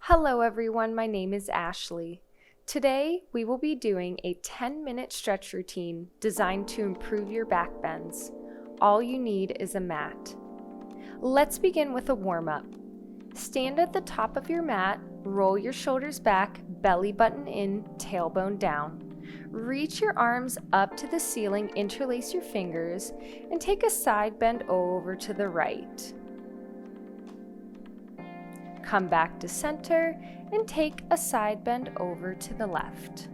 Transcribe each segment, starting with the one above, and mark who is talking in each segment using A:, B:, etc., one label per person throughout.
A: Hello everyone, my name is Ashley. Today we will be doing a 10-minute stretch routine designed to improve your back bends. All you need is a mat. Let's begin with a warm-up. Stand at the top of your mat, roll your shoulders back, belly button in, tailbone down. Reach your arms up to the ceiling, interlace your fingers, and take a side bend over to the right. Come back to center and take a side bend over to the left.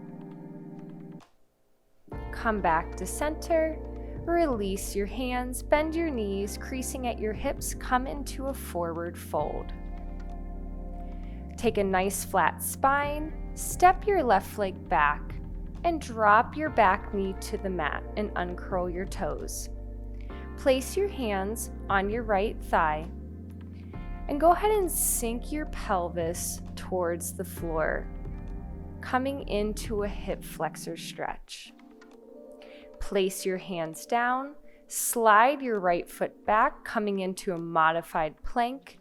A: Come back to center, release your hands, bend your knees, creasing at your hips, come into a forward fold. Take a nice flat spine, step your left leg back, and drop your back knee to the mat and uncurl your toes. Place your hands on your right thigh and go ahead and sink your pelvis towards the floor, coming into a hip flexor stretch. Place your hands down, slide your right foot back, coming into a modified plank.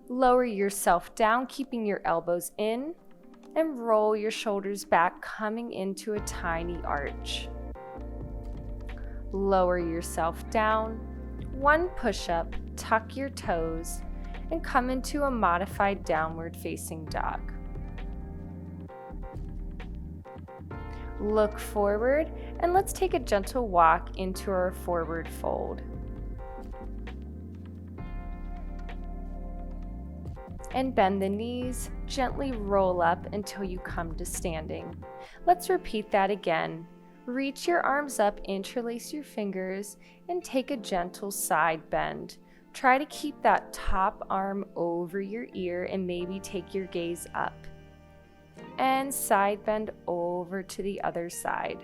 A: Lower yourself down, keeping your elbows in, and roll your shoulders back, coming into a tiny arch. Lower yourself down, one push-up, tuck your toes, and come into a modified downward facing dog. Look forward and let's take a gentle walk into our forward fold. And bend the knees, gently roll up until you come to standing. Let's repeat that again. Reach your arms up, interlace your fingers, and take a gentle side bend. Try to keep that top arm over your ear and maybe take your gaze up. And side bend over to the other side.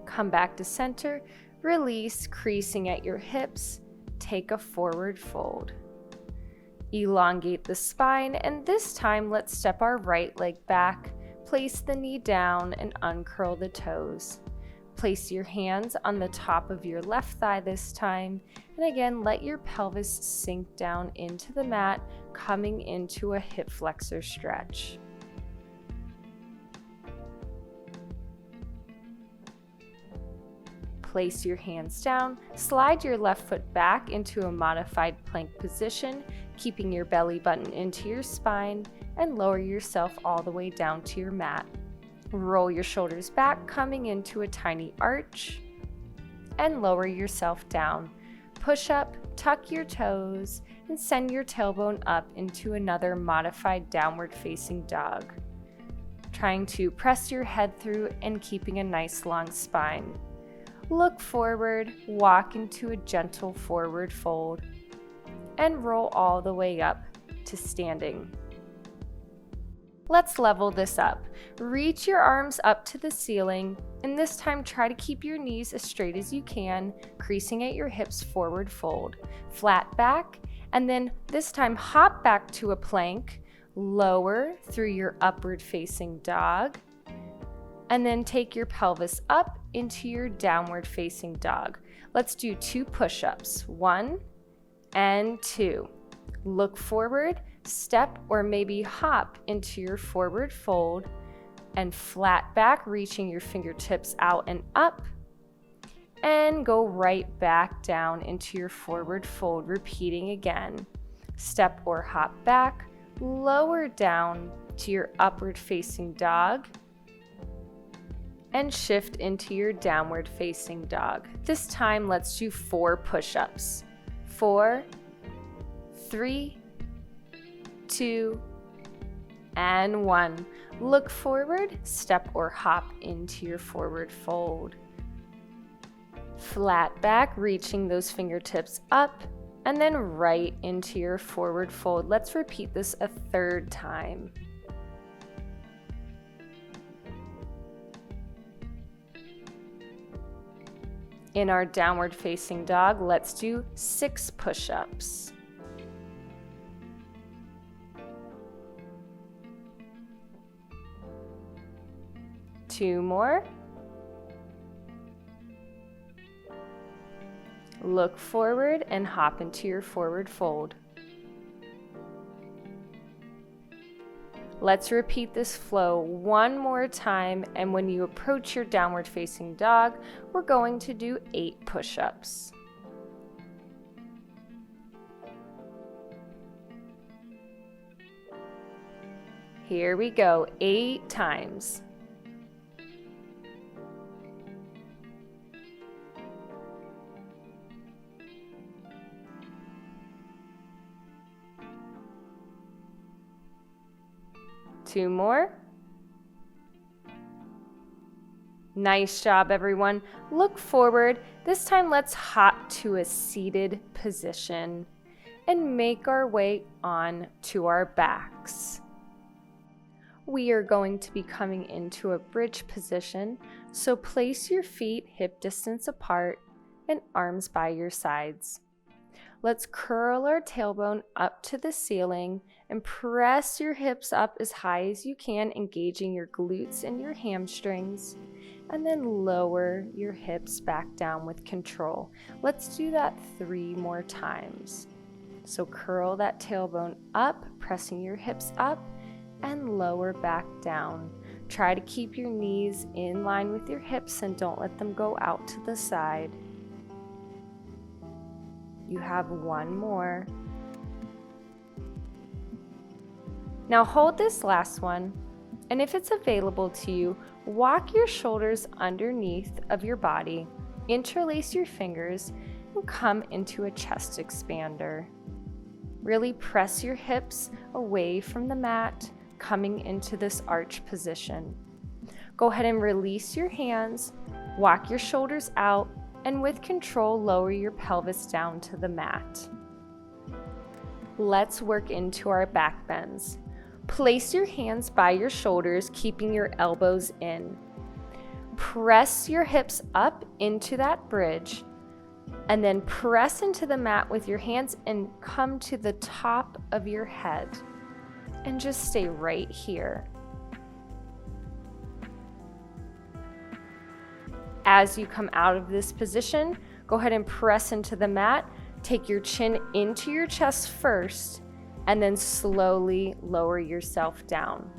A: Come back to center, release, creasing at your hips, take a forward fold. Elongate the spine, and this time let's step our right leg back, place the knee down and uncurl the toes. Place your hands on the top of your left thigh this time, and again, let your pelvis sink down into the mat, coming into a hip flexor stretch. Place your hands down, slide your left foot back into a modified plank position, keeping your belly button into your spine, and lower yourself all the way down to your mat. Roll your shoulders back, coming into a tiny arch, and lower yourself down. Push up, tuck your toes, and send your tailbone up into another modified downward facing dog. Trying to press your head through and keeping a nice long spine. Look forward, walk into a gentle forward fold, and roll all the way up to standing. Let's level this up. Reach your arms up to the ceiling, and this time try to keep your knees as straight as you can, creasing at your hips, forward fold. Flat back, and then this time hop back to a plank, lower through your upward facing dog, and then take your pelvis up into your downward facing dog. Let's do 2 push-ups, 1 and 2. Look forward, step or maybe hop into your forward fold and flat back, reaching your fingertips out and up, and go right back down into your forward fold, repeating again. Step or hop back, lower down to your upward facing dog, and shift into your downward facing dog. This time let's do 4 push-ups. 4, 3, 2, and 1. Look forward, step or hop into your forward fold. Flat back, reaching those fingertips up, and then right into your forward fold. Let's repeat this a 3rd time. In our downward facing dog, let's do 6 push-ups. 2 more. Look forward and hop into your forward fold. Let's repeat this flow one more time, and when you approach your downward facing dog, we're going to do 8 push-ups. Here we go, 8 times. Two more. Nice job, everyone. Look forward. This time, let's hop to a seated position and make our way on to our backs. We are going to be coming into a bridge position, so place your feet hip distance apart and arms by your sides. Let's curl our tailbone up to the ceiling and press your hips up as high as you can, engaging your glutes and your hamstrings, and then lower your hips back down with control. Let's do that 3 more times. So curl that tailbone up, pressing your hips up, and lower back down. Try to keep your knees in line with your hips and don't let them go out to the side. You have 1 more. Now hold this last one, and if it's available to you, walk your shoulders underneath of your body, interlace your fingers, and come into a chest expander. Really press your hips away from the mat, coming into this arch position. Go ahead and release your hands, walk your shoulders out, and with control, lower your pelvis down to the mat. Let's work into our back bends. Place your hands by your shoulders, keeping your elbows in. Press your hips up into that bridge, and then press into the mat with your hands and come to the top of your head. And just stay right here. As you come out of this position, go ahead and press into the mat. Take your chin into your chest first, and then slowly lower yourself down.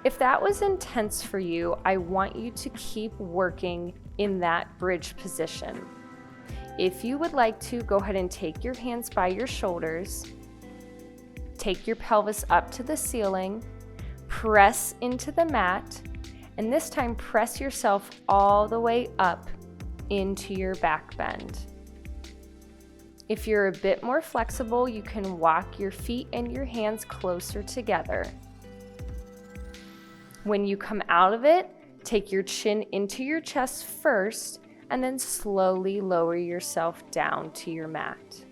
A: If that was intense for you, I want you to keep working in that bridge position. If you would like to, go ahead and take your hands by your shoulders, take your pelvis up to the ceiling, press into the mat, and this time press yourself all the way up into your back bend. If you're a bit more flexible, you can walk your feet and your hands closer together. When you come out of it, take your chin into your chest first, and then slowly lower yourself down to your mat.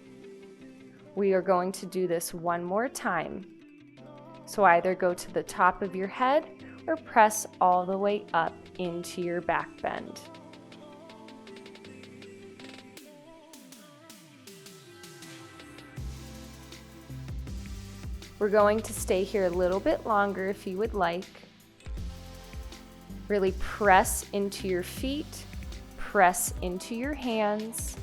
A: We are going to do this 1 more time. So either go to the top of your head or press all the way up into your back bend. We're going to stay here a little bit longer if you would like. Really press into your feet, press into your hands,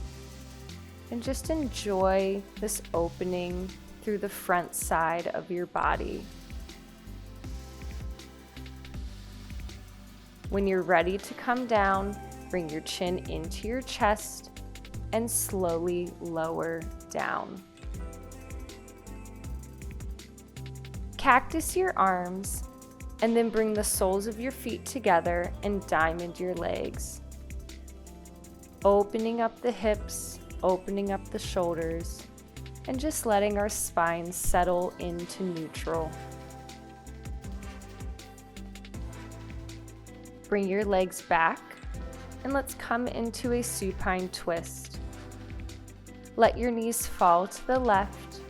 A: and just enjoy this opening through the front side of your body. When you're ready to come down, bring your chin into your chest and slowly lower down. Cactus your arms, and then bring the soles of your feet together and diamond your legs. Opening up the hips, opening up the shoulders, and just letting our spine settle into neutral. Bring your legs back, and let's come into a supine twist. Let your knees fall to the left,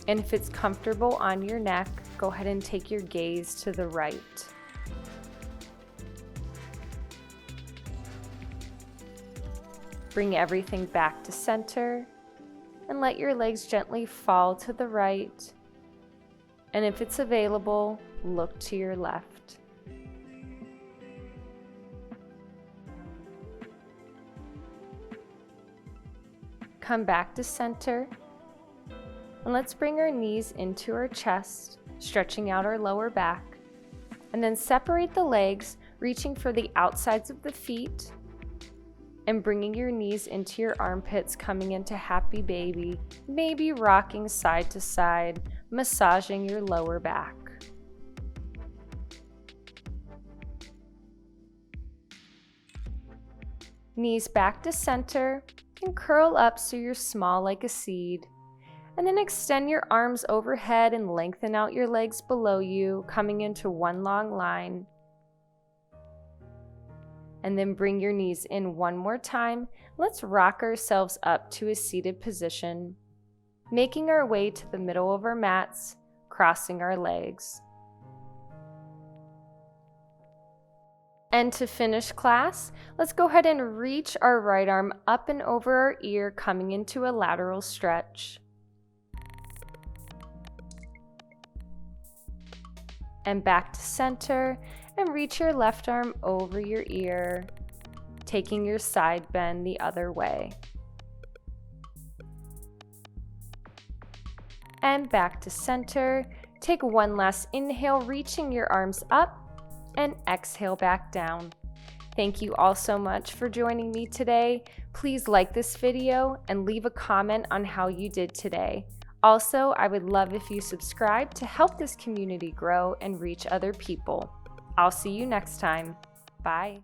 A: and if it's comfortable on your neck, go ahead and take your gaze to the right. Bring everything back to center, and let your legs gently fall to the right, and if it's available, look to your left. Come back to center. And let's bring our knees into our chest, stretching out our lower back. And then separate the legs, reaching for the outsides of the feet and bringing your knees into your armpits, coming into happy baby, maybe rocking side to side, massaging your lower back. Knees back to center and curl up so you're small like a seed. And then extend your arms overhead and lengthen out your legs below you, coming into one long line. And then bring your knees in one more time. Let's rock ourselves up to a seated position, making our way to the middle of our mats, crossing our legs. And to finish class, let's go ahead and reach our right arm up and over our ear, coming into a lateral stretch. And back to center, and reach your left arm over your ear, taking your side bend the other way. And back to center. Take one last inhale, reaching your arms up, and exhale back down. Thank you all so much for joining me today. Please like this video and leave a comment on how you did today. Also, I would love if you subscribe to help this community grow and reach other people. I'll see you next time. Bye.